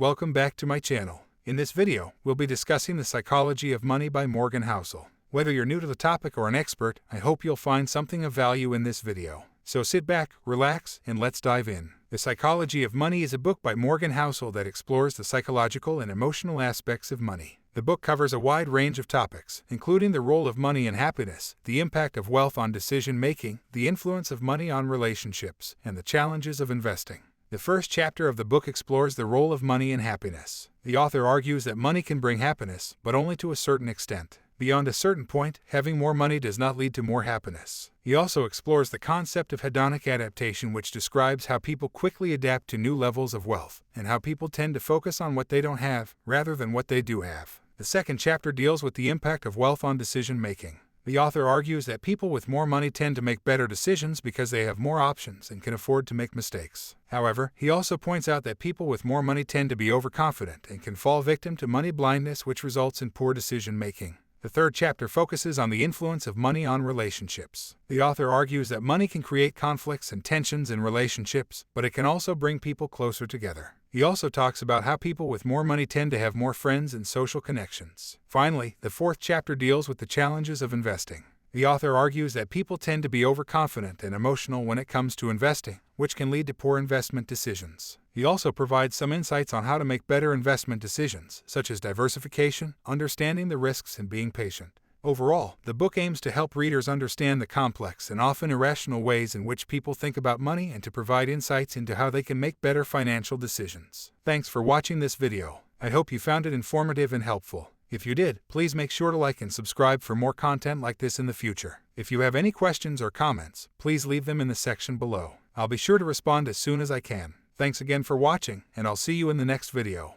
welcome back to my channel. In this video, we'll be discussing The Psychology of Money by Morgan Housel. Whether you're new to the topic or an expert, I hope you'll find something of value in this video. So sit back, relax, and let's dive in. The Psychology of Money is a book by Morgan Housel that explores the psychological and emotional aspects of money. The book covers a wide range of topics, including the role of money in happiness, the impact of wealth on decision-making, the influence of money on relationships, and the challenges of investing. The first chapter of the book explores the role of money in happiness. The author argues that money can bring happiness, but only to a certain extent. Beyond a certain point, having more money does not lead to more happiness. He also explores the concept of hedonic adaptation, which describes how people quickly adapt to new levels of wealth, and how people tend to focus on what they don't have, rather than what they do have. The second chapter deals with the impact of wealth on decision-making. The author argues that people with more money tend to make better decisions because they have more options and can afford to make mistakes. However, he also points out that people with more money tend to be overconfident and can fall victim to money blindness, which results in poor decision-making. The third chapter focuses on the influence of money on relationships. The author argues that money can create conflicts and tensions in relationships, but it can also bring people closer together. He also talks about how people with more money tend to have more friends and social connections. Finally, the fourth chapter deals with the challenges of investing. The author argues that people tend to be overconfident and emotional when it comes to investing, which can lead to poor investment decisions. He also provides some insights on how to make better investment decisions, such as diversification, understanding the risks, and being patient. Overall, the book aims to help readers understand the complex and often irrational ways in which people think about money and to provide insights into how they can make better financial decisions. Thanks for watching this video. I hope you found it informative and helpful. If you did, please make sure to like and subscribe for more content like this in the future. If you have any questions or comments, please leave them in the section below. I'll be sure to respond as soon as I can. Thanks again for watching, and I'll see you in the next video.